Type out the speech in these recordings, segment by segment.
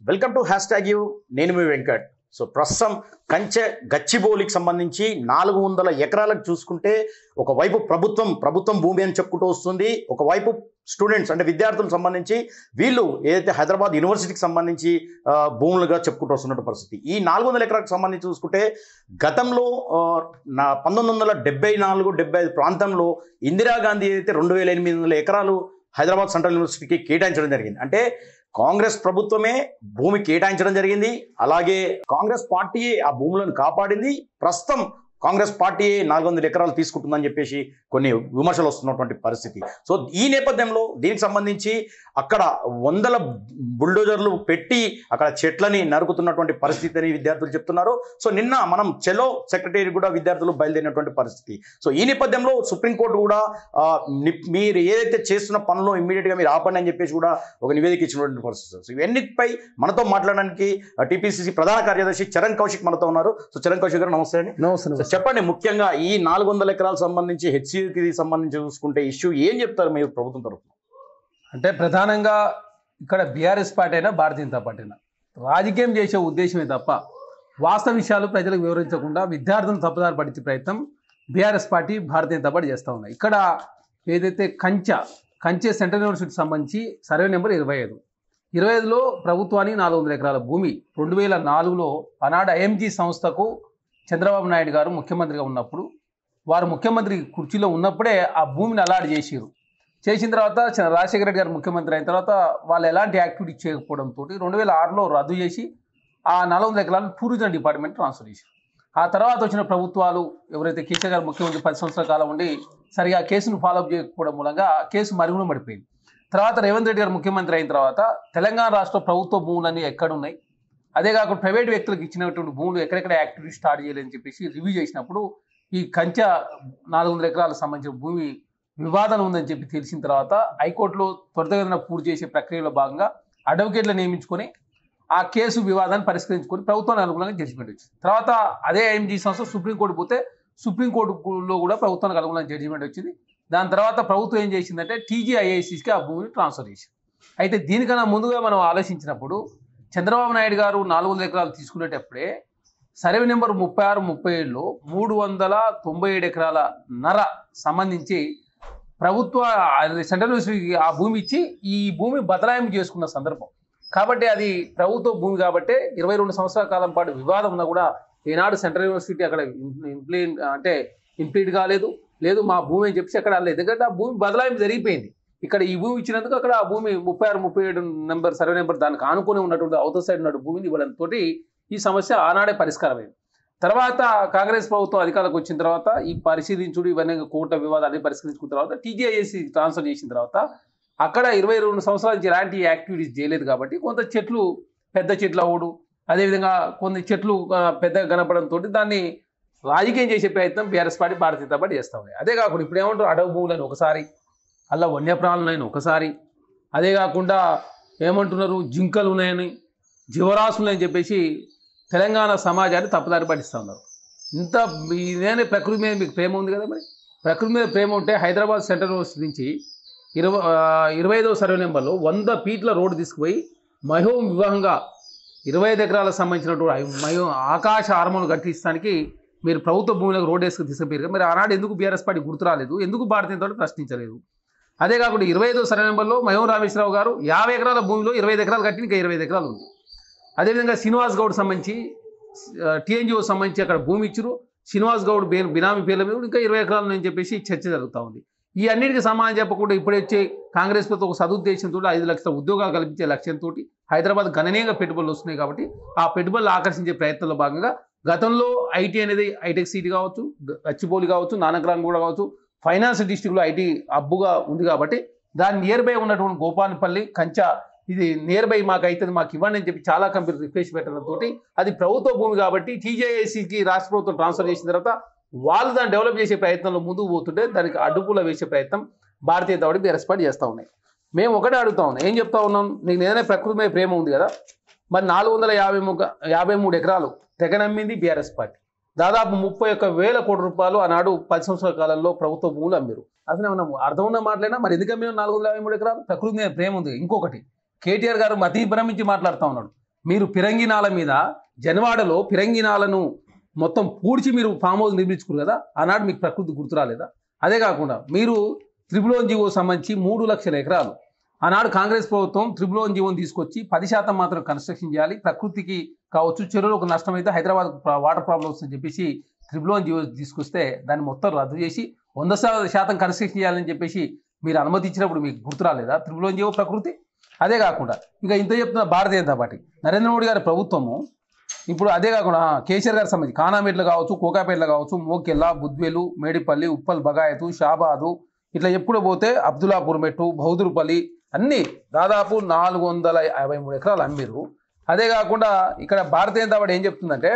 Welcome to hash tag you. నేను మీ Venkat. So ప్రస్తుతం కంచె గచ్చిబౌలికి సంబంధించి 400 ఎకరాలకు చూసుకుంటే ఒకవైపు ప్రభుత్వం భూమి అని చెప్పుకుంటూ వస్తుంది, ఒకవైపు స్టూడెంట్స్ అంటే విద్యార్థులకు సంబంధించి వీళ్ళు ఏదైతే హైదరాబాద్ యూనివర్సిటీకి సంబంధించి భూములుగా చెప్పుకుంటూ వస్తున్న పరిస్థితి. ఈ 400 ఎకరాలకు సంబంధించి చూసుకుంటే గతంలో 1974-75 ప్రాంతంలో ఇందిరాగాంధీ ఏదైతే 2800 ఎకరాలు హైదరాబాద్ సెంట్రల్ యూనివర్సిటీకి కేటాయించడం జరిగింది. అంటే కాంగ్రెస్ ప్రభుత్వమే భూమి కేటాయించడం జరిగింది. అలాగే కాంగ్రెస్ పార్టీ ఆ భూములను కాపాడింది. ప్రస్తుతం కాంగ్రెస్ పార్టీ 400 ఎకరాలు తీసుకుంటుందని చెప్పేసి కొన్ని విమర్శలు వస్తున్నటువంటి పరిస్థితి. సో ఈ నేపథ్యంలో దీనికి సంబంధించి అక్కడ 100 బుల్డోజర్లు పెట్టి అక్కడ చెట్లని నరుకుతున్నటువంటి పరిస్థితి అని విద్యార్థులు చెప్తున్నారు. సో నిన్న మనం చెలో సెక్రటరీ కూడా విద్యార్థులు బయలుదేరినటువంటి పరిస్థితి. సో ఈ నేపథ్యంలో సుప్రీంకోర్టు కూడా మీరు ఏదైతే చేస్తున్న పనులు ఇమ్మీడియట్గా మీరు ఆపండి అని చెప్పేసి కూడా ఒక నివేదిక ఇచ్చినటువంటి పరిస్థితి. సో ఇవన్నిటిపై మనతో మాట్లాడడానికి టీపీసీసీ ప్రధాన కార్యదర్శి చరణ్ కౌశిక్ మనతో ఉన్నారు. సో చరణ్ కౌశిక్ గారు నమస్తే అండి. నమస్తే. చెప్పండి, ముఖ్యంగా ఈ 400 ఎకరాలకు సంబంధించి హెచ్సియుకి సంబంధించి చూసుకుంటే ఇష్యూ ఏం చెప్తారు మీరు ప్రభుత్వం తరఫున? అంటే ప్రధానంగా ఇక్కడ బీఆర్ఎస్ పార్టీ అయినా భారతీయ జనతా పార్టీ అయినా రాజకీయం చేసే ఉద్దేశమే తప్ప వాస్తవ విషయాలు ప్రజలకు వివరించకుండా విద్యార్థులను తప్పుదారి పట్టించే ప్రయత్నం BRS party Bharatiya Janata party చేస్తూ ఉన్నాయి. ఇక్కడ ఏదైతే కంచె సెంట్రల్ యూనివర్సిటీకి సంబంధించి సర్వే నెంబర్ 25లో ప్రభుత్వానికి 400 ఎకరాల భూమి 2004లో ఆనాడు ఐఎంజీ సంస్థకు చంద్రబాబు నాయుడు గారు ముఖ్యమంత్రిగా ఉన్నప్పుడు వారు ముఖ్యమంత్రి కుర్చీలో ఉన్నప్పుడే ఆ భూమిని అలాట్ చేసిన తర్వాత రాజశేఖర రెడ్డి గారు ముఖ్యమంత్రి అయిన తర్వాత వాళ్ళు ఎలాంటి యాక్టివిటీ చేయకపోవడంతో 2006లో రద్దు చేసి ఆ 400 ఎకరాలను టూరిజం డిపార్ట్మెంట్ ట్రాన్స్ఫర్ చేశారు. ఆ తర్వాత వచ్చిన ప్రభుత్వాలు ఎవరైతే కేసీఆర్ గారు ముఖ్యమంత్రి 10 సంవత్సరాల కాలం ఉండి సరిగా కేసును ఫాలోఅప్ చేయకపోవడం మూలంగా కేసు మరుగున పడిపోయింది. తర్వాత రేవంత్ రెడ్డి గారు ముఖ్యమంత్రి అయిన తర్వాత తెలంగాణ రాష్ట్ర ప్రభుత్వ భూములన్నీ ఎక్కడున్నాయి, అదే కాకుండా ప్రైవేట్ వ్యక్తులకు ఇచ్చినటువంటి భూములు ఎక్కడెక్కడ యాక్టివిటీ స్టార్ట్ చేయాలని చెప్పేసి రివ్యూ చేసినప్పుడు ఈ కంచె 400 ఎకరాలకు సంబంధించిన భూమి వివాదం ఉందని చెప్పి తెలిసిన తర్వాత హైకోర్టులో త్వరితగతిన పూర్తి చేసే ప్రక్రియలో భాగంగా అడ్వకేట్లను నియమించుకొని ఆ కేసు వివాదాన్ని పరిష్కరించుకొని ప్రభుత్వానికి అనుకూలంగా జడ్జిమెంట్ వచ్చింది. తర్వాత అదే ఐఎంజీ సంస్థ సుప్రీంకోర్టు పోతే సుప్రీంకోర్టులో కూడా ప్రభుత్వానికి అనుకూలంగా జడ్జిమెంట్ వచ్చింది. దాని తర్వాత ప్రభుత్వం ఏం చేసిందంటే టీజీఐఐసికి ఆ భూమిని ట్రాన్స్ఫర్ చేసింది. అయితే దీనికన్నా ముందుగా మనం ఆలోచించినప్పుడు చంద్రబాబు నాయుడు గారు 400 ఎకరాలు తీసుకునేటప్పుడే సర్వే నెంబర్ 36-37లో 397 ఎకరాల సంబంధించి ప్రభుత్వ సెంట్రల్ యూనివర్సిటీకి ఆ భూమి ఇచ్చి ఈ భూమి బదలాయింపు చేసుకున్న సందర్భం కాబట్టి అది ప్రభుత్వ భూమి కాబట్టి 22 సంవత్సరాల కాలం పాటు వివాదం ఉన్నా కూడా ఈనాడు సెంట్రల్ యూనివర్సిటీ అక్కడ ఇంప్లీట్ కాలేదు, మా భూమి అని చెప్పి అక్కడ లేదు. ఎందుకంటే ఆ భూమి బదలాయింపు జరిగిపోయింది. ఇక్కడ ఈ భూమి ఇచ్చినందుకు అక్కడ ఆ భూమి 36-37 నెంబర్ సర్వే నెంబర్ దానికి ఆనుకొని ఉన్నటువంటి అవతల సైడ్ ఉన్న భూమిని ఇవ్వడంతో ఈ సమస్య ఆనాడే పరిష్కారమైంది. తర్వాత కాంగ్రెస్ ప్రభుత్వం అధికారులకు వచ్చిన తర్వాత ఈ పరిశీలించుడు ఇవన్నీ కోర్టు వివాదాన్ని పరిష్కరించుకున్న తర్వాత టీజీఐఎస్సి ట్రాన్స్ఫర్ చేసిన తర్వాత అక్కడ 22 సంవత్సరాల నుంచి ఎలాంటి యాక్టివిటీస్ చేయలేదు కాబట్టి కొంత చెట్లు పెద్ద చెట్లు అవ్వడు, అదేవిధంగా కొన్ని చెట్లు పెద్దగా కనపడంతో దాన్ని రాజకీయం చేసే ప్రయత్నం BRS party Bharatiya Janata party చేస్తూ ఉన్నాయి. అదే కాకుండా ఇప్పుడు ఏమంటారు అడవి భూములని ఒకసారి, అలా వన్యప్రాణులైన ఒకసారి, అదే కాకుండా ఏమంటున్నారు జింకలు ఉన్నాయని జీవరాశులని చెప్పేసి తెలంగాణ సమాజాన్ని తప్పుదారి పట్టిస్తూ ఉన్నారు. ఇంత ఇదేనే ప్రకృతి మీద మీకు ప్రేమ ఉంది కదా, మరి ప్రకృతి మీద ప్రేమ ఉంటే హైదరాబాద్ సెంట్రల్ యూనివర్సిటీ నుంచి 25వ సర్వే నెంబర్లో 100 ఫీట్ల రోడ్డు తీసుకుపోయి మహోం వివాహంగా 25 ఎకరాలకు సంబంధించినటువంటి ఆకాశ ఆర్మలు కట్టించడానికి మీరు ప్రభుత్వ భూములకు రోడ్డు వేసుకు తీసుకుపోయారు. మరి ఆనాడు ఎందుకు బీఆర్ఎస్ పార్టీ గుర్తు రాలేదు, ఎందుకు భారతీయ జనతా పార్టీ ప్రశ్నించలేదు? అదే కాకుండా 25వ సర్వే నెంబర్లో మహోం రామేశ్వరరావు గారు 50 ఎకరాల భూమిలో 25 ఎకరాలు కట్టి ఇంకా 25 ఎకరాలు ఉంది. అదేవిధంగా శ్రీనివాస్ గౌడ్ సంబంధించి టీఎన్జిఓ సంబంధించి అక్కడ భూమి ఇచ్చారు. శ్రీనివాస్ గౌడ్ బినామీ పేర్ల మీద ఇంకా 20 ఎకరాలు అని చెప్పేసి చర్చ జరుగుతూ ఉంది. ఈ అన్నిటికీ సమాధానం చెప్పకుండా ఇప్పుడే వచ్చే కాంగ్రెస్ ప్రభుత్వం ఒక సదుద్దేశంతో 5 లక్షల ఉద్యోగాలు కల్పించే లక్ష్యంతో హైదరాబాద్ గణనీయంగా పెట్టుబడులు వస్తున్నాయి కాబట్టి ఆ పెట్టుబడులు ఆకర్షించే ప్రయత్నంలో భాగంగా గతంలో ఐటీ అనేది హైటెక్ సిటీ కావచ్చు, గచ్చిబౌలి కావచ్చు, నానక్రాన్ కూడా కావచ్చు, ఫైనాన్స్ డిస్ట్రిక్ట్లో ఐటీ హబ్బుగా ఉంది కాబట్టి దాని నియర్ బై ఉన్నటువంటి గోపాలపల్లి కంచె ఇది నియర్ బై మాకు అవుతుంది, మాకు ఇవ్వండి అని చెప్పి చాలా కంపెనీలు రిక్వెస్ట్ పెట్టడంతో అది ప్రభుత్వ భూమి కాబట్టి టీజేఐసికి రాష్ట్ర ప్రభుత్వం ట్రాన్స్ఫర్ చేసిన తర్వాత వాళ్ళు దాన్ని డెవలప్ చేసే ప్రయత్నంలో ముందుకు పోతుంటే దానికి అడ్డుపుల వేసే ప్రయత్నం Bharatiya Janata party BRS party చేస్తూ ఉన్నాయి. మేము ఒకటే అడుగుతా ఉన్నాం, ఏం చెప్తా ఉన్నాం, నీకు ఏదైనా ప్రకృతి మీద ప్రేమ ఉంది కదా, మరి 453 ఎకరాలు తెగనమ్మింది బీఆర్ఎస్ పార్టీ. దాదాపు 31,000 కోట్ల రూపాయలు ఆనాడు 10 సంవత్సరాల కాలంలో ప్రభుత్వ భూములు అమ్మారు. అసలు ఏమన్నా అర్థం ఉన్న మాటలైనా మరి ఎందుకు అమ్మారు 453 ఎకరాలు? ప్రకృతి మీద ప్రేమ ఉంది. ఇంకొకటి కేటీఆర్ గారు మతి భ్రమించి మాట్లాడుతూ ఉన్నాడు. మీరు పిరంగినాల మీద జనవాడలో పిరంగినాలను మొత్తం పూడ్చి మీరు ఫామ్ హౌస్ నిర్మించుకున్నారు కదా, ఆనాడు మీకు ప్రకృతి గుర్తు రాలేదా? అదే కాకుండా మీరు త్రిబులోన్ జీవో సంబంధించి 3 లక్షల ఎకరాలు ఆనాడు కాంగ్రెస్ ప్రభుత్వం త్రిబులోన్ జీవోని తీసుకొచ్చి 10% మాత్రం కన్స్ట్రక్షన్ చేయాలి, ప్రకృతికి కావచ్చు చెరువులకు నష్టం అయితే హైదరాబాద్ వాటర్ ప్రాబ్లమ్స్ అని చెప్పేసి త్రిబులోన్ జీవో తీసుకొస్తే దాన్ని మొత్తం రద్దు చేసి 100% కన్స్ట్రక్షన్ చేయాలని చెప్పేసి మీరు అనుమతి ఇచ్చినప్పుడు మీకు గుర్తు రాలేదా త్రిబులోన్ జీవో ప్రకృతి? అదే కాకుండా ఇంకా ఇంత చెప్తున్న భారతీయ జనతా పార్టీ నరేంద్ర మోడీ గారి ప్రభుత్వము ఇప్పుడు అదే కాకుండా కేసీఆర్ గారి సంబంధించి కానామెట్లు కావచ్చు, కోకాపేటలు కావచ్చు, మోకెల్లా, బుద్వేలు, మేడిపల్లి, ఉప్పల్ బగాయతు, షాబాదు ఇట్లా ఎప్పుడు పోతే అబ్దుల్లాపూర్ మెట్టు, బౌదురుపల్లి అన్నీ దాదాపు 453 ఎకరాలు అమ్మిరు. అదే కాకుండా ఇక్కడ భారతీయ జనతా పార్టీ ఏం చెప్తుందంటే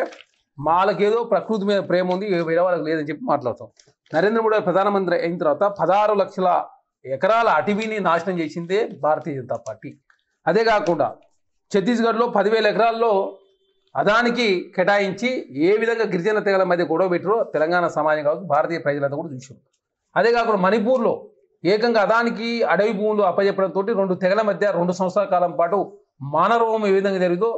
వాళ్ళకేదో ప్రకృతి మీద ప్రేమ ఉంది, వేరే వాళ్ళకి లేదని చెప్పి మాట్లాడతాం. నరేంద్ర మోడీ ప్రధానమంత్రి అయిన తర్వాత 16 లక్షల ఎకరాల అటవీని నాశనం చేసిందే భారతీయ జనతా పార్టీ. అదే కాకుండా ఛత్తీస్గఢ్లో 10,000 ఎకరాల్లో అదానికి కేటాయించి ఏ విధంగా గిరిజన తెగల మధ్య గొడవ పెట్టారో తెలంగాణ సమాజం కావచ్చు, భారతీయ ప్రజలంతా కూడా చూసారు. అదే కాకుండా మణిపూర్లో ఏకంగా అదానికి అడవి భూములు అప్పచెప్పడంతో 2 తెగల మధ్య 2 సంవత్సరాల కాలం పాటు మానరోహం ఏ విధంగా జరిగిందో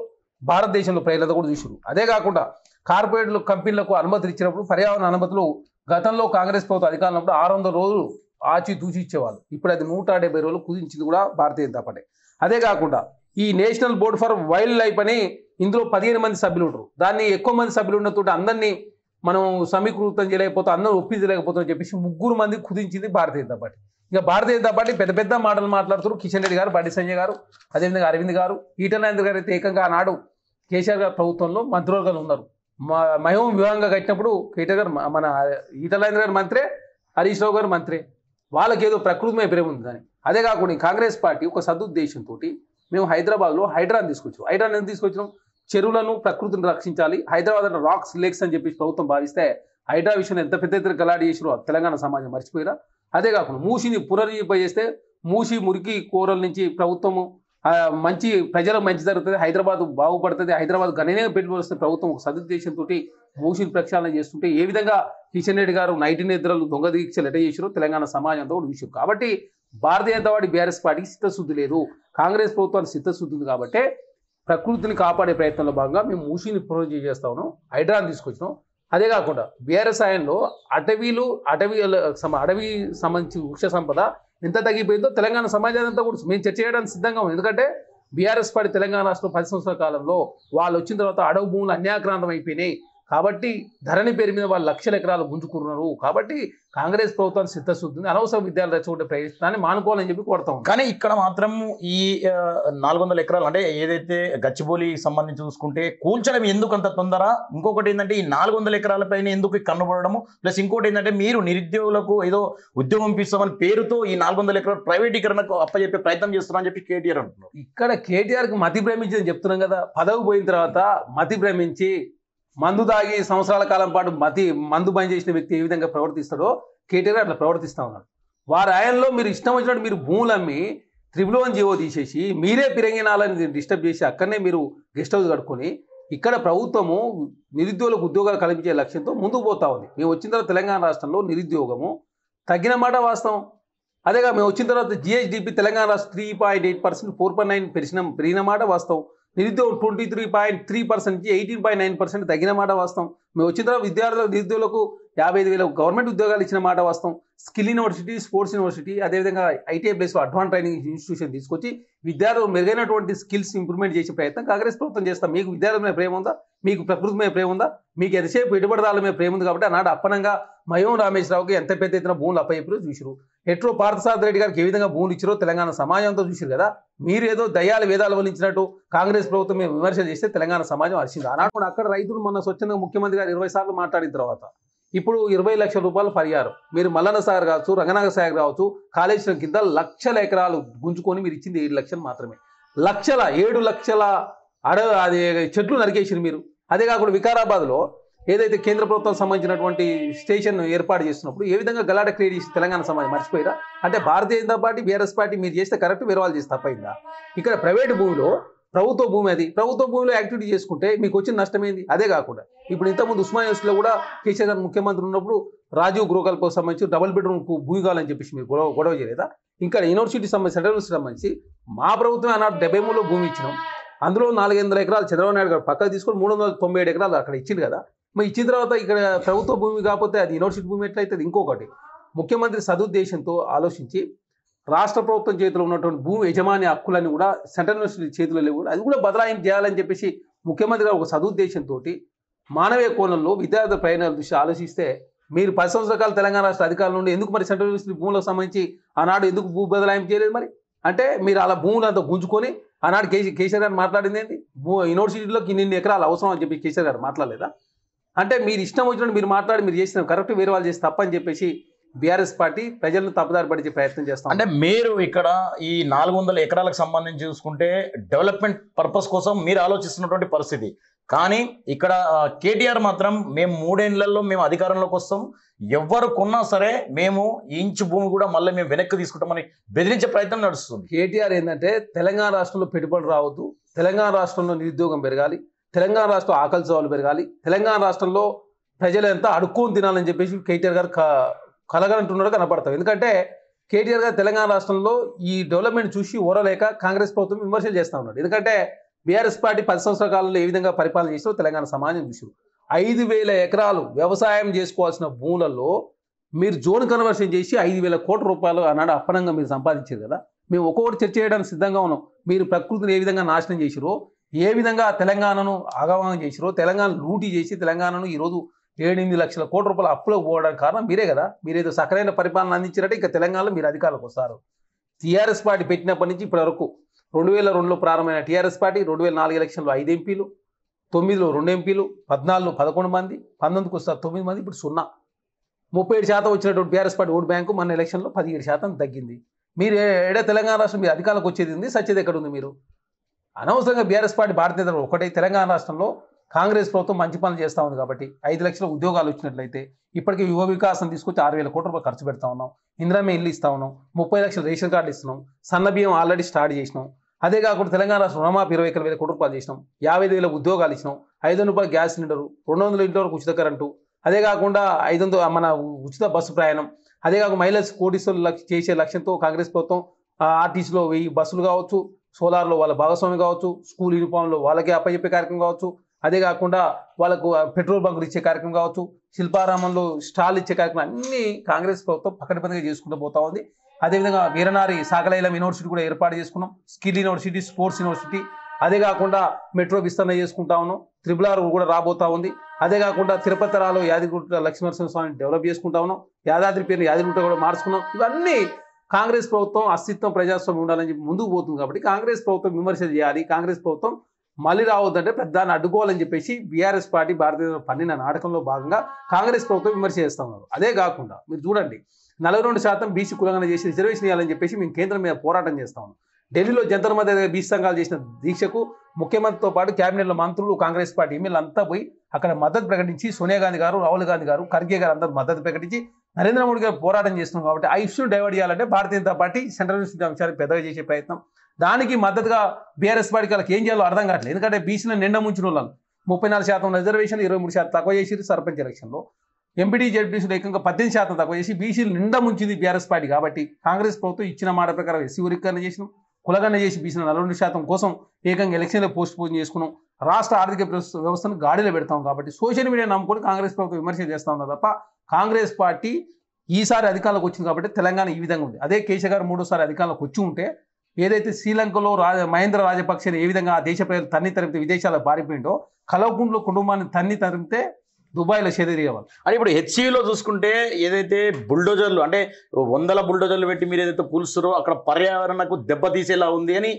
భారతదేశంలో ప్రజలంతా కూడా చూసారు. అదే కాకుండా కార్పొరేట్లు కంపెనీలకు అనుమతులు ఇచ్చినప్పుడు పర్యావరణ అనుమతులు గతంలో కాంగ్రెస్ ప్రభుత్వం అధికారంలో 600 రోజులు ఆచి తూచి ఇచ్చేవాళ్ళు, ఇప్పుడు అది 170 రోజులు కుదించింది కూడా భారతీయ జనతా పార్టీ. అదే కాకుండా ఈ national board for wild life అని ఇందులో 15 మంది సభ్యులు ఉంటారు, దాన్ని ఎక్కువ మంది సభ్యులు ఉన్నతో అందరినీ మనం సమీకృతం చేయలేకపోతే అందరూ ఒప్పించలేకపోతాం అని చెప్పేసి 3 మంది కుదించింది భారతీయ జనతా పార్టీ. ఇక భారతీయ జనతా పార్టీ పెద్ద పెద్ద మాటలు మాట్లాడుతారు. కిషన్ రెడ్డి గారు, బండి సంజయ్ గారు, అదేవిధంగా అరవింద్ గారు, ఈటల రాజేందర్ గారు అయితే ఏకంగా ఆనాడు కేసీఆర్ గారు ప్రభుత్వంలో మంత్రివర్గాలు ఉన్నారు. మహబూబ్ వివాహంగా కట్టినప్పుడు కేటీఆర్ గారు మన ఈటల రాజేందర్ గారు మంత్రే, హరీష్ రావు గారు మంత్రే, వాళ్ళకి ఏదో ప్రకృతి మీద ప్రేమ ఉంది కానీ. అదే కాకుండా కాంగ్రెస్ పార్టీ ఒక సదుద్దేశంతో మేము హైదరాబాద్లో హైడ్రాని తీసుకొచ్చాం. హైడ్రాన్ ఎందుకు తీసుకొచ్చినాం? చెరువులను ప్రకృతిని రక్షించాలి, హైదరాబాద్ అంటే రాక్స్ లేక్స్ అని చెప్పి ప్రభుత్వం భావిస్తే హైడ్రా విషయంలో ఎంత పెద్ద ఎత్తున గలాడి చేసిరో తెలంగాణ సమాజం మర్చిపోయిరా. అదే కాకుండా మూసిని పునరుజ్జీవింపజేస్తే మూసి మురికి కూరల నుంచి ప్రభుత్వము మంచి ప్రజలకు మంచి జరుగుతుంది, హైదరాబాద్ బాగుపడుతుంది, హైదరాబాద్ గణనీయంగా పెట్టుబడి వస్తే ప్రభుత్వం ఒక సదుద్దేశంతో మూసిని ప్రక్షాళన చేస్తుంటే ఏ విధంగా కిషన్ రెడ్డి గారు నైటి నిద్రలు దొంగ దీక్షలు ఎట చేసారో తెలంగాణ సమాజంతో కూడా విషయం. కాబట్టి భారతీయ జనతా పార్టీ బీఆర్ఎస్ పార్టీకి చిత్తశుద్ధి లేదు, కాంగ్రెస్ ప్రభుత్వానికి చిత్తశుద్ధి ఉంది. కాబట్టి ప్రకృతిని కాపాడే ప్రయత్నంలో భాగంగా మేము మూసిని పునరుజ్జీవి చేస్తా ఉన్నాం, హైడ్రాని తీసుకొచ్చినాం. అదే కాకుండా బీఆర్ఎస్ ఆయనలో అటవీ సంబంధించి వృక్ష సంపద ఎంత తగ్గిపోయిందో తెలంగాణ సమాజాన్ని కూడా మేము చర్చ చేయడానికి సిద్ధంగా ఉంది. ఎందుకంటే బీఆర్ఎస్ పార్టీ తెలంగాణ రాష్ట్రంలో 10 సంవత్సరాల కాలంలో వాళ్ళు వచ్చిన తర్వాత అడవి భూములు అన్యాక్రాంతం అయిపోయినాయి. కాబట్టి ధరణి పేరు మీద వాళ్ళు లక్షల ఎకరాలు గుంజుకున్నారు. కాబట్టి కాంగ్రెస్ ప్రభుత్వానికి సిద్ధశుద్ధి అనవసర విద్యార్థులు రెచ్చగొట్టే ప్రయత్నాన్ని మానుకోవాలని చెప్పి కోరుతాం. కానీ ఇక్కడ మాత్రం ఈ 400 ఎకరాలు అంటే ఏదైతే గచ్చిబౌలి సంబంధించి చూసుకుంటే కూల్చడం ఎందుకు అంత తొందర? ఇంకొకటి ఏంటంటే ఈ 400 ఎకరాల పైన ఎందుకు కన్నుపడము, ప్లస్ ఇంకోటి ఏంటంటే మీరు నిరుద్యోగులకు ఏదో ఉద్యోగం ఇస్తామని పేరుతో ఈ 400 ఎకరాలు ప్రైవేటీకరణకు అప్పచెప్పే ప్రయత్నం చేస్తున్నారని చెప్పి కేటీఆర్ అంటున్నారు. ఇక్కడ కేటీఆర్కి మతి భ్రమించి చెప్తున్నాం కదా, పదవి పోయిన తర్వాత మతి భ్రమించి మందు తాగి సంవత్సరాల కాలం పాటు మందు బంద్ చేసిన వ్యక్తి ఏ విధంగా ప్రవర్తిస్తాడో కేటీఆర్ అట్లా ప్రవర్తిస్తూ ఉన్నాడు. వారి ఆయనలో మీరు ఇష్టం వచ్చినట్టు మీరు భూములు అమ్మి త్రిబులోన్ జీవో తీసేసి మీరే పిరంగినాలని డిస్టర్బ్ చేసి అక్కడనే మీరు గెస్ట్ హౌస్ కట్టుకొని ఇక్కడ ప్రభుత్వము నిరుద్యోగులకు ఉద్యోగాలు కల్పించే లక్ష్యంతో ముందుకు పోతా ఉంది. మేము వచ్చిన తర్వాత తెలంగాణ రాష్ట్రంలో నిరుద్యోగము తగ్గిన మాట వాస్తవం. అదేగా మేము వచ్చిన తర్వాత జిహెచ్డిపి తెలంగాణ రాష్ట్రం 3.8% 4.9 పెరిగిన మాట వాస్తవం. నిరుద్యోగం 23.3% నుంచి 18.9% తగ్గిన మాట వాస్తవం. మేము వచ్చిన తర్వాత విద్యార్థులకు నిరుద్యోగులకు 55,000 గవర్నమెంట్ ఉద్యోగాలు ఇచ్చిన మాట వాస్తవం. స్కిల్ యూనివర్సిటీ, స్పోర్ట్స్ యూనివర్సిటీ, అదేవిధంగా ఐటీఐ ప్లేస్లో అడ్వాన్స్ ట్రైనింగ్ ఇన్స్టిట్యూషన్ తీసుకొచ్చి విద్యార్థులు మెరుగైనటువంటి స్కిల్స్ ఇంప్రూవ్మెంట్ చేసే ప్రయత్నం కాంగ్రెస్ ప్రభుత్వం చేస్తాం. మీకు విద్యార్థుల మీద ప్రేమ ఉందా? మీకు ప్రకృతి మీద ప్రేమ ఉందా? మీకు ఎంతసేపు పెట్టుబడిదారుల మీద ప్రేమ ఉంది. కాబట్టి ఆనాడు అప్పనంగా మయం రామేశ్వరరావుకి ఎంత పెద్ద ఎత్తున భూములు అప్పచెప్పారో చూసారు. ఎట్రో పార్థసారథి రెడ్డి గారికి ఏ విధంగా భూములు ఇచ్చారో తెలంగాణ సమాజంతో చూసారు కదా. మీరు ఏదో దయ్యాలు వేదాలు వలించినట్టు కాంగ్రెస్ ప్రభుత్వం మేము విమర్శలు చేస్తే తెలంగాణ సమాజం హర్షింది. ఆనాడు అక్కడ రైతులు మొన్న స్వచ్ఛందంగా ముఖ్యమంత్రి గారు 20 సార్లు మాట్లాడిన తర్వాత ఇప్పుడు 20 లక్షల రూపాయలు పరిహారం. మీరు మల్లన్న సాగర్ కావచ్చు, రంగనాగర్ సాగర్ కావచ్చు, కాళేశ్వరం కింద లక్షల ఎకరాలు గుంజుకొని మీరు ఇచ్చింది 7 లక్షలు మాత్రమే. 7 లక్షల అది చెట్లు నరికేసారు మీరు. అదే కాకుండా వికారాబాద్లో ఏదైతే కేంద్ర ప్రభుత్వం సంబంధించినటువంటి స్టేషన్ ఏర్పాటు చేస్తున్నప్పుడు ఏ విధంగా గలాట క్రియేట్ చేసి తెలంగాణ సమాజం మర్చిపోయిరా? అంటే Bharatiya Janata party, BRS party మీరు చేస్తే కరెక్ట్, వేరే వాళ్ళు చేస్తే తప్పైందా? ఇక్కడ ప్రైవేటు భూమిలో ప్రభుత్వ భూమి, అది ప్రభుత్వ భూమిలో యాక్టివిటీ చేసుకుంటే మీకు వచ్చిన నష్టమైంది. అదే కాకుండా ఇప్పుడు ఇంతకుముందు ఉస్మానియా యూనివర్సిటీలో కూడా కేసీఆర్ గారు ముఖ్యమంత్రి ఉన్నప్పుడు రాజీవ్ గృహకల్పకు సంబంధించి డబుల్ బెడ్రూమ్ భూమి కావాలని చెప్పేసి మీరు గొడవ చేయలేదా? ఇంకా యూనివర్సిటీ సంబంధించి, సెంట్రల్ యూనివర్సిటీ సంబంధించి మా ప్రభుత్వం అన్నాడు 73లో భూమి ఇచ్చినాం. అందులో 400 ఎకరాలు చంద్రబాబు నాయుడు గారు పక్కకు తీసుకొని 397 ఎకరాలు అక్కడ ఇచ్చింది కదా. మరి ఇచ్చిన తర్వాత ఇక్కడ ప్రభుత్వ భూమి కాకపోతే అది యూనివర్సిటీ భూమి ఎట్లయితే ఇంకొకటి ముఖ్యమంత్రి సదుద్దేశంతో ఆలోచించి రాష్ట్ర ప్రభుత్వం చేతిలో ఉన్నటువంటి భూమి యజమాని హక్కులన్నీ కూడా సెంట్రల్ యూనివర్సిటీ చేతిలో లేవు, అది కూడా బదలాయింపు చేయాలని చెప్పేసి ముఖ్యమంత్రి గారు ఒక సదుద్దేశంతో మానవీయ కోణంలో విద్యార్థుల ప్రయోజనాల దృష్టి ఆలోచిస్తే మీరు 10 సంవత్సరాల కాలం తెలంగాణ రాష్ట్ర అధికారుల నుండి ఎందుకు మరి సెంట్రల్ యూనివర్సిటీ భూములకు సంబంధించి ఆనాడు ఎందుకు భూ బదలాయింపు చేయలేదు? మరి అంటే మీరు అలా భూములంతా గుంజుకొని ఆనాడు కేసీఆర్ గారు మాట్లాడింది ఏంటి? యూనివర్సిటీలోకి ఇన్ని ఎకరాలు అవసరం అని చెప్పి కేసీఆర్ గారు మాట్లాడలేదా? అంటే మీరు ఇష్టం వచ్చినట్టు మీరు మాట్లాడి మీరు చేసిన కరెక్ట్, వేరే వాళ్ళు చేసి తప్పని చెప్పేసి బీఆర్ఎస్ పార్టీ ప్రజలను తప్పుదారి పడిచే ప్రయత్నం చేస్తాం. అంటే మీరు ఇక్కడ ఈ 400 ఎకరాలకు సంబంధించి చూసుకుంటే డెవలప్మెంట్ పర్పస్ కోసం మీరు ఆలోచిస్తున్నటువంటి పరిస్థితి, కానీ ఇక్కడ కేటీఆర్ మాత్రం మేము 3 ఏళ్లలో మేము అధికారంలోకి వస్తాం, ఎవరు కొన్నా సరే మేము ఇంచు భూమి కూడా మళ్ళీ మేము వెనక్కి తీసుకుంటామని బెదిరించే ప్రయత్నం నడుస్తుంది. కేటీఆర్ ఏంటంటే తెలంగాణ రాష్ట్రంలో పెట్టుబడులు రావద్దు, తెలంగాణ రాష్ట్రంలో నిరుద్యోగం పెరగాలి, తెలంగాణ రాష్ట్రం ఆకలి చావులు పెరగాలి, తెలంగాణ రాష్ట్రంలో ప్రజలంతా అడుక్కొని తినాలని చెప్పేసి కేటీఆర్ గారు కలగంటున్నాడు కనపడతాం. ఎందుకంటే కేటీఆర్ గారు తెలంగాణ రాష్ట్రంలో ఈ డెవలప్మెంట్ చూసి ఓరలేక కాంగ్రెస్ ప్రభుత్వం విమర్శలు చేస్తూ ఉన్నాడు. ఎందుకంటే బీఆర్ఎస్ పార్టీ 10 సంవత్సరాల కాలంలో ఏ విధంగా పరిపాలన చేసినా తెలంగాణ సమాజం చూసారు. 5,000 ఎకరాలు వ్యవసాయం చేసుకోవాల్సిన భూములలో మీరు జోన్ కన్వర్షన్ చేసి 5,000 కోట్ల రూపాయలు ఆనాడు అప్పనంగా మీరు సంపాదించారు కదా. మేము ఒక్కొక్కటి చర్చ చేయడానికి సిద్ధంగా ఉన్నాం. మీరు ప్రకృతిని ఏ విధంగా నాశనం చేసిరో, ఏ విధంగా తెలంగాణను ఆగమనం చేసిరో, తెలంగాణ లూటీ చేసి తెలంగాణను ఈరోజు 7-8 లక్షల కోట్ల రూపాయలు అప్పులకు పోవడానికి కారణం మీరే కదా. మీరేదో సకలైన పరిపాలన అందించారంటే ఇంకా తెలంగాణలో మీరు అధికారులకు వస్తారు. టీఆర్ఎస్ పార్టీ పెట్టినప్పటి నుంచి ఇప్పటి వరకు 2002లో ప్రారంభమైన టీఆర్ఎస్ పార్టీ 2004 ఎలక్షన్లో 5 ఎంపీలు, 9లో 2 ఎంపీలు, 14లో 11 మంది, 19కు వస్తారు 9 మంది, ఇప్పుడు 0. 37% వచ్చినటువంటి బీఆర్ఎస్ పార్టీ ఓటు బ్యాంకు మన ఎలక్షన్లో 17% తగ్గింది. మీరు ఏడా తెలంగాణ రాష్ట్రం మీరు అధికారులకు వచ్చేది ఉంది, సచ్చేది ఎక్కడ ఉంది? మీరు అనవసరంగా బీఆర్ఎస్ పార్టీ భారతీయ జనతా ఒకటే తెలంగాణ రాష్ట్రంలో కాంగ్రెస్ ప్రభుత్వం మంచి పనులు చేస్తూ ఉంది కాబట్టి 5 లక్షల ఉద్యోగాలు వచ్చినట్లయితే ఇప్పటికీ యువ వికాసం తీసుకొచ్చి 6,000 కోట్ల రూపాయలు ఖర్చు పెడతా ఉన్నాం, ఇందిరమ్మ ఇల్లు ఇస్తా ఉన్నాం, 30 లక్షల రేషన్ కార్డులు ఇస్తున్నాం, సన్న బియ్యం ఆల్రెడీ స్టార్ట్ చేసినాం. అదే కాకుండా తెలంగాణ రాష్ట్రం రుణమాఫీ 21,000 కోట్ల రూపాయలు చేసినాం, 50,000 ఉద్యోగాలు ఇచ్చినాం, 500 రూపాయలు గ్యాస్ సిలిండరు, 200 ఇంటి వరకు ఉచిత కరెంటు, అదే కాకుండా 500 మన ఉచిత బస్సు ప్రయాణం, అదే కాకుండా మహిళలు కోటీశ్వరులు చేసే లక్ష్యంతో కాంగ్రెస్ ప్రభుత్వం ఆర్టీసీలో 1000 బస్సులు కావచ్చు, సోలార్లో వాళ్ళ భాగస్వామి కావచ్చు, స్కూల్ యూనిఫామ్లో వాళ్ళకే అప్పచెప్పే కార్యక్రమం కావచ్చు, అదే కాకుండా వాళ్ళకు పెట్రోల్ బంకులు ఇచ్చే కార్యక్రమం కావచ్చు, శిల్పారామంలో స్టాల్ ఇచ్చే కార్యక్రమం అన్నీ కాంగ్రెస్ ప్రభుత్వం పకడ్బందీగా చేసుకుంటూ పోతా ఉంది. అదేవిధంగా వీరనారి సాకలైలం యూనివర్సిటీ కూడా ఏర్పాటు చేసుకున్నాం, స్కిల్ యూనివర్సిటీ, స్పోర్ట్స్ యూనివర్సిటీ, అదే కాకుండా మెట్రో విస్తరణ చేసుకుంటా ఉన్నాం, RRR కూడా రాబోతా ఉంది. అదే కాకుండా తిరుపతిరాలో యాదగిరిగుట్ట లక్ష్మీనరసింహస్వామిని డెవలప్ చేసుకుంటా ఉన్నాం, యాదాద్రి పేరుని యాదగిరిగుట్ట కూడా మార్చుకున్నాం. ఇవన్నీ కాంగ్రెస్ ప్రభుత్వం అస్తిత్వం ప్రజాస్వామ్యం ఉండాలని చెప్పి ముందుకు పోతుంది కాబట్టి కాంగ్రెస్ ప్రభుత్వం విమర్శలు చేయాలి, కాంగ్రెస్ ప్రభుత్వం మళ్ళీ రావద్దంటే దాన్ని అడ్డుకోవాలని చెప్పేసి బీఆర్ఎస్ పార్టీ భారతీయ పన్నిన నాటకంలో భాగంగా కాంగ్రెస్ ప్రభుత్వం విమర్శ చేస్తూ ఉన్నారు. అదే కాకుండా మీరు చూడండి 42% బీసీ కులంగా చేసి రిజర్వేషన్ ఇవ్వాలని చెప్పేసి మేము కేంద్రం మీద పోరాటం చేస్తా ఉన్నాం. ఢిల్లీలో జంతర్ మంతర్ బీసీ సంఘాలు చేసిన దీక్షకు ముఖ్యమంత్రితో పాటు కేబినెట్లో మంత్రులు, కాంగ్రెస్ పార్టీ ఎమ్మెల్యేలు అంతా పోయి అక్కడ మద్దతు ప్రకటించి సోనియా గాంధీ గారు, రాహుల్ గాంధీ గారు, ఖర్గే గారు అందరూ మద్దతు ప్రకటించి నరేంద్ర మోడీ గారు పోరాటం చేస్తున్నాం. కాబట్టి ఆ ఇష్యూని డైవర్ట్ చేయాలంటే Bharatiya Janata party central university అంశాన్ని పెద్దగా చేసే ప్రయత్నం, దానికి మద్దతుగా బీఆర్ఎస్ పార్టీకి వాళ్ళకి ఏం చేయాలో అర్థం కావట్లేదు. ఎందుకంటే బీసీలను నిండా ముంచిన వాళ్ళు 34% రిజర్వేషన్, 23% తక్కువ చేసి సర్పంచ్ ఎలక్షన్లో, ఎంపీటీ జెడ్పీసీలు ఏకంగా 18% తక్కువ చేసి బీసీలు నిండా ముంచింది బీఆర్ఎస్ పార్టీ. కాబట్టి కాంగ్రెస్ ప్రభుత్వం ఇచ్చిన మాట ప్రకారం ఎస్సీ వర్గీకరణ చేసినాం, కులగన్న చేసి బీసీలు 42% కోసం ఏకంగా ఎలక్షన్లో పోస్ట్ పోన్ చేసుకున్నాం, రాష్ట్ర ఆర్థిక వ్యవస్థను గాడిలో పెడతాం. కాబట్టి సోషల్ మీడియా నమ్ముకొని కాంగ్రెస్ ప్రభుత్వం విమర్శ చేస్తా ఉన్నారు తప్ప కాంగ్రెస్ పార్టీ ఈసారి అధికారంలోకి వచ్చింది కాబట్టి తెలంగాణ ఈ విధంగా ఉంది. అదే కేసీఆర్ గారు 3వ సారి అధికారంలోకి వచ్చి ఉంటే ఏదైతే శ్రీలంకలో మహేంద్ర రాజపక్షని ఏ విధంగా ఆ దేశ ప్రజలు తన్ని తరిమితే విదేశాలకు పారిపోయిండో, కలవకుంట్లో కుటుంబాన్ని తన్ని తరిమితే దుబాయ్లో చెదిరిగేవాళ్ళు. అని ఇప్పుడు హెచ్సియులో చూసుకుంటే ఏదైతే బుల్డోజర్లు అంటే 100 బుల్డోజర్లు పెట్టి మీరు ఏదైతే కూల్స్తారో అక్కడ పర్యావరణకు దెబ్బతీసేలా ఉంది అని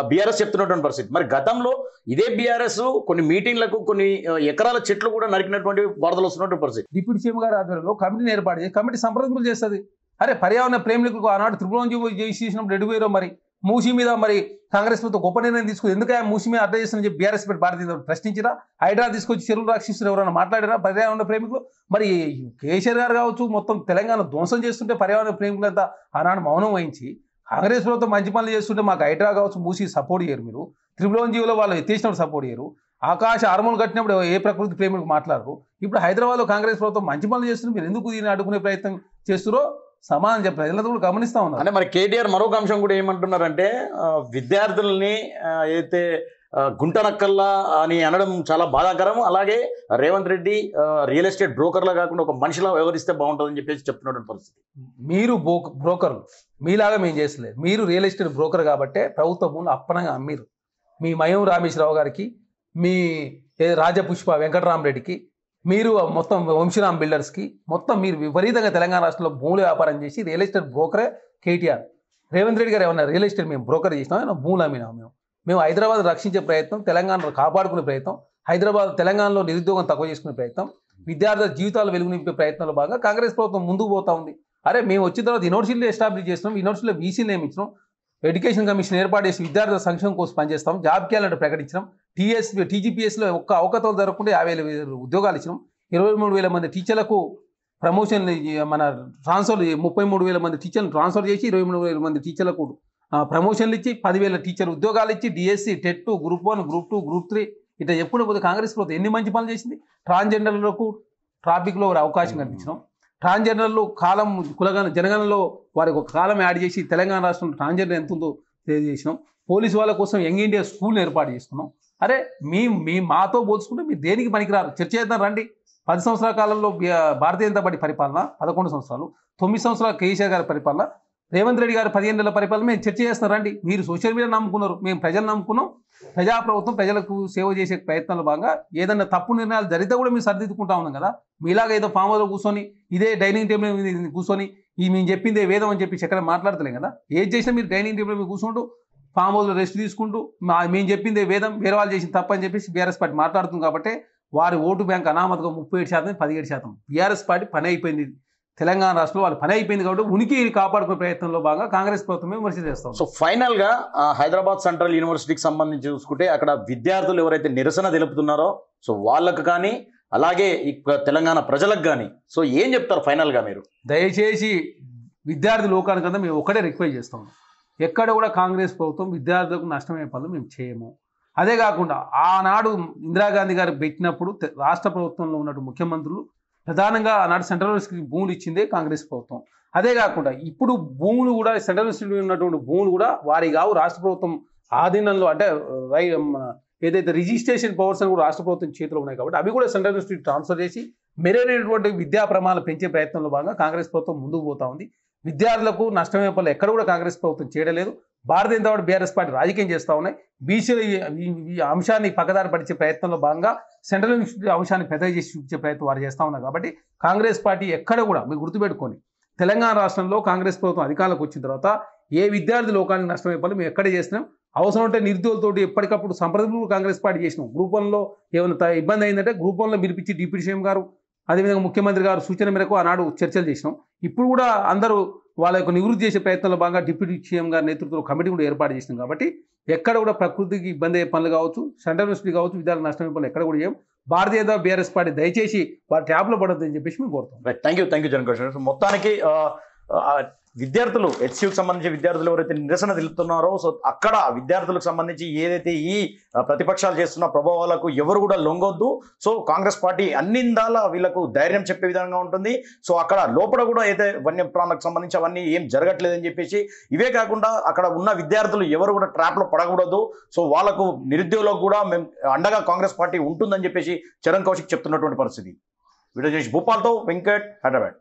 బీఆర్ఎస్ చెప్తున్నటువంటి పరిస్థితి. మరి గతంలో ఇదే బీఆర్ఎస్ కొన్ని మీటింగ్లకు కొన్ని ఎకరాల చెట్లు కూడా నరికినటువంటి వార్తలు వస్తున్నటువంటి పరిస్థితి. డిప్యూటీ సీఎం గారి ఆధ్వర్యంలో కమిటీని ఏర్పాటు చేసి కమిటీ సంప్రదింపులు చేస్తుంది. అరే పర్యావరణ ప్రేమికులకు ఆనాడు త్రిపురం చేసినప్పుడు ఎడుగుపోయారో, మరి మూసీ మీద మరి కాంగ్రెస్ ప్రభుత్వం గొప్ప నిర్ణయం తీసుకుని ఎందుకు మూసీ మీద అడ్డ చేస్తుందని చెప్పి బీఆర్ఎస్ భారతీయ ప్రశ్నించిరా? హైడ్రా తీసుకొచ్చి చెరువులు రాక్షసులు ఎవరైనా మాట్లాడారా పర్యావరణ ప్రేమికులు? మరి కేసీఆర్ గారు కావచ్చు మొత్తం తెలంగాణ ధ్వంసం చేస్తుంటే పర్యావరణ ప్రేమికులంతా ఆనాడు మౌనం వహించి కాంగ్రెస్ ప్రభుత్వం మంచి పనులు చేస్తుంటే మాకు హైడ్రా కావచ్చు మూసీ సపోర్ట్ చేయరు, మీరు త్రిపురం జీవులో వాళ్ళు ఎత్తేసినప్పుడు సపోర్ట్ చేయరు, ఆకాశ హార్మోన్లు కట్టినప్పుడు ఏ ప్రకృతి ప్రేమికులకు మాట్లాడరు. ఇప్పుడు హైదరాబాద్లో కాంగ్రెస్ ప్రభుత్వం మంచి పనులు చేస్తుంటే మీరు ఎందుకు దీన్ని అడ్డుకునే ప్రయత్నం చేస్తారో సమానం చెప్పి ప్రజలంతా కూడా గమనిస్తా ఉన్నారు. అంటే మరి కేటీఆర్ మరొక అంశం కూడా ఏమంటున్నారంటే విద్యార్థుల్ని అయితే గుంటనక్కల్లా అని అనడం చాలా బాధాకరం. అలాగే రేవంత్ రెడ్డి రియల్ ఎస్టేట్ బ్రోకర్లా కాకుండా ఒక మనిషిలా వ్యవహరిస్తే బాగుంటుందని చెప్పేసి చెప్తున్నటువంటి పరిస్థితి. మీరు బ్రోకర్లు, మీలాగా మేము చేసలేదు. మీరు రియల్ ఎస్టేట్ బ్రోకర్ కాబట్టే ప్రభుత్వ భూములు అప్పనంగా అమ్మిరు. మీ మయం రామేశ్వరరావు గారికి, మీ రాజపుష్ప వెంకటరామరెడ్డికి, మీరు మొత్తం వంశీరామ్ బిల్డర్స్కి, మొత్తం మీరు విపరీతంగా తెలంగాణ రాష్ట్రంలో భూముల వ్యాపారం చేసి రియల్ ఎస్టేట్ బ్రోకరే కేటీఆర్. రేవంత్ రెడ్డి గారు ఏమన్నా రియల్ ఎస్టేట్ మేము బ్రోకర్ చేసినాం, భూములు అమ్మినాం. మేము హైదరాబాద్ రక్షించే ప్రయత్నం, తెలంగాణలో కాపాడుకునే ప్రయత్నం, హైదరాబాద్ తెలంగాణలో నిరుద్యోగం తక్కువ చేసుకునే ప్రయత్నం, విద్యార్థుల జీవితాలు వెలుగు నింపే ప్రయత్నంలో భాగంగా కాంగ్రెస్ ప్రభుత్వం ముందుకు పోతా ఉంది. అరే మేము వచ్చిన తర్వాత యూనివర్సిటీలు ఎస్టాబ్లిష్ చేస్తున్నాం, యూనివర్సిటీలో వీసీలు నియమించినాం, ఎడ్యుకేషన్ కమిషన్ ఏర్పాటు చేసి విద్యార్థుల సంక్షేమం కోసం పనిచేస్తాం, జాబ్ క్యాలెండర్ ప్రకటించినాం, టీజీపీఎస్లో ఒక్క అవకతవకలు జరగకుండా 50,000 ఉద్యోగాలు ఇచ్చినాం, 23,000 మంది టీచర్లకు ప్రమోషన్, మన ట్రాన్స్ఫర్ 33,000 మంది టీచర్లను ట్రాన్స్ఫర్ చేసి 23,000 మంది టీచర్లకు ప్రమోషన్లు ఇచ్చి 10,000 టీచర్ ఉద్యోగాలు ఇచ్చి DSC, TET, group 1, group 2, group 3 ఇట్లా ఎప్పుడు పోతే కాంగ్రెస్ ప్రభుత్వం ఎన్ని మంచి పనులు చేసింది. ట్రాన్స్జెండర్లకు ట్రాఫిక్లో అవకాశం కల్పించినాం, ట్రాన్స్జెండర్లు కాలం జనగణనలో వారికి ఒక కాలం యాడ్ చేసి తెలంగాణ రాష్ట్రంలో ట్రాన్స్జెండర్ ఎంత ఉందో తెలియజేసినాం, పోలీసు వాళ్ళ కోసం యంగ్ ఇండియా స్కూల్ని ఏర్పాటు చేసుకున్నాం. అరే మీ మాతో పోల్చుకుంటే మీరు దేనికి పనికిరారు, చర్చ చేద్దాం రండి. 10 సంవత్సరాల కాలంలో భారతీయ జనతా పార్టీ పరిపాలన 11 సంవత్సరాలు, 9 సంవత్సరాలు కేసీఆర్ గారి పరిపాలన, రేవంత్ రెడ్డి గారు 15 నెలల పరిపాలన మేము చర్చ చేస్తాం రండి. మీరు సోషల్ మీడియా నమ్ముకున్నారు, మేము ప్రజలు నమ్ముకున్నాం. ప్రజాప్రభుత్వం ప్రజలకు సేవ చేసే ప్రయత్నంలో భాగంగా ఏదన్నా తప్పు నిర్ణయాలు జరిగితే కూడా మేము సరిదిద్దుకుంటా ఉన్నాం కదా. మీలాగా ఏదో ఫామ్ హౌస్లో కూర్చొని ఇదే డైనింగ్ టేబుల్ మీద కూర్చొని మేము చెప్పిందే వేదం అని చెప్పి ఎక్కడ మాట్లాడతలేం కదా. ఏది చేసినా మీరు డైనింగ్ టేబుల్ మీద కూర్చుంటూ ఫామ్ హౌస్లో రెస్ట్ తీసుకుంటూ మేము చెప్పిందే వేదం, వేరే వాళ్ళు చేసిన తప్పు అని చెప్పేసి బీఆర్ఎస్ పార్టీ మాట్లాడుతుంది. కాబట్టి వారి ఓటు బ్యాంక్ అనామతగా 37%, 17%. బీఆర్ఎస్ పార్టీ పని అయిపోయింది తెలంగాణ రాష్ట్రంలో, వాళ్ళు పని అయిపోయింది కాబట్టి ఉనికి కాపాడుకునే ప్రయత్నంలో భాగంగా కాంగ్రెస్ ప్రభుత్వమే విమర్శ చేస్తాం. సో ఫైనల్గా హైదరాబాద్ సెంట్రల్ యూనివర్సిటీకి సంబంధించి చూసుకుంటే అక్కడ విద్యార్థులు ఎవరైతే నిరసన తెలుపుతున్నారో సో వాళ్ళకు కానీ అలాగే తెలంగాణ ప్రజలకు కానీ సో ఏం చెప్తారు ఫైనల్గా మీరు? దయచేసి విద్యార్థి లోకానికంతా మేము ఒకటే రిక్వెస్ట్ చేస్తాం, ఎక్కడ కూడా కాంగ్రెస్ ప్రభుత్వం విద్యార్థులకు నష్టమయ్యే పనులు మేము చేయము. అదే కాకుండా ఆనాడు ఇందిరాగాంధీ గారు పెట్టినప్పుడు రాష్ట్ర ప్రభుత్వంలో ఉన్నటువంటి ముఖ్యమంత్రులు ప్రధానంగా ఆనాడు సెంట్రల్ యూనివర్సిటీకి భూములు ఇచ్చిందే కాంగ్రెస్ ప్రభుత్వం. అదే కాకుండా ఇప్పుడు భూములు కూడా సెంట్రల్ యూనివర్సిటీలో ఉన్నటువంటి భూములు కూడా వారి కావు, రాష్ట్ర ప్రభుత్వం ఆధీనంలో అంటే ఏదైతే రిజిస్ట్రేషన్ పవర్స్ అని కూడా రాష్ట్ర ప్రభుత్వం చేతిలో ఉన్నాయి కాబట్టి అవి కూడా సెంట్రల్ యూనివర్సిటీ ట్రాన్స్ఫర్ చేసి మెరైనటువంటి విద్యా ప్రమాణాలు పెంచే ప్రయత్నంలో భాగంగా కాంగ్రెస్ ప్రభుత్వం ముందుకు పోతా ఉంది. విద్యార్థులకు నష్టమే పనులు ఎక్కడ కూడా కాంగ్రెస్ ప్రభుత్వం చేయలేదు. Bharatiya Janata party BRS party రాజకీయం చేస్తూ ఉన్నాయి. బీసీల ఈ అంశాన్ని పక్కదారి పడిచే ప్రయత్నంలో భాగంగా సెంట్రల్ యూనివర్సిటీ అంశాన్ని పెద్దగా చేసి చూపించే ప్రయత్నం వారు చేస్తూ ఉన్నారు. కాబట్టి కాంగ్రెస్ పార్టీ ఎక్కడ కూడా మీరు గుర్తుపెట్టుకొని తెలంగాణ రాష్ట్రంలో కాంగ్రెస్ ప్రభుత్వం అధికారంలోకి వచ్చిన తర్వాత ఏ విద్యార్థి లోకానికి నష్టమే పనులు మేము ఎక్కడ చేసినాం. అవసరం ఉంటే నిరుద్యోగులతోటి ఎప్పటికప్పుడు సంప్రదింపులు కాంగ్రెస్ పార్టీ చేసినాం. గ్రూప్ 1లో ఏమైనా ఇబ్బంది అయిందంటే గ్రూప్ 1లో పిలిపించి డిప్యూటీ సీఎం గారు అదేవిధంగా ముఖ్యమంత్రి గారు సూచన మేరకు ఆనాడు చర్చలు చేసినాం. ఇప్పుడు కూడా అందరూ వాళ్ళ యొక్క నివృత్తి చేసే ప్రయత్నంలో భాగంగా డిప్యూటీ సీఎం గారి నేతృత్వంలో కమిటీ కూడా ఏర్పాటు చేసినాం. కాబట్టి ఎక్కడ కూడా ప్రకృతికి ఇబ్బంది అయ్యే పనులు కావచ్చు, సెంట్రల్ యూనివర్సిటీ కావచ్చు, విద్యార్థులకు నష్టమే పనులు ఎక్కడ కూడా చేయం. భారతీయ జనతా బీఆర్ఎస్ పార్టీ దయచేసి వారి ట్యాబ్లో పడద్దని చెప్పేసి మేము కోరుతాం. Thank you Jagan Krishna. మొత్తానికి విద్యార్థులు హెచ్సియుకి సంబంధించి విద్యార్థులు ఎవరైతే నిరసన తెలుపుతున్నారో సో అక్కడ విద్యార్థులకు సంబంధించి ఏదైతే ఈ ప్రతిపక్షాలు చేస్తున్న ప్రభావాలకు ఎవరు కూడా లొంగొద్దు. సో కాంగ్రెస్ పార్టీ అన్నిందాల వీళ్ళకు ధైర్యం చెప్పే విధంగా ఉంటుంది. సో అక్కడ లోపల కూడా అయితే వన్యప్రాణులకు సంబంధించి అవన్నీ ఏం జరగట్లేదని చెప్పేసి, ఇవే కాకుండా అక్కడ ఉన్న విద్యార్థులు ఎవరు కూడా ట్రాప్లో పడకూడదు. సో వాళ్ళకు నిరుద్యోగులకు కూడా మేము అండగా కాంగ్రెస్ పార్టీ ఉంటుందని చెప్పేసి చరణ్ కౌశిక్ చెప్తున్నటువంటి పరిస్థితి. వీడియో చేసి భూపాల్తో వెంకట్, హైదరాబాద్.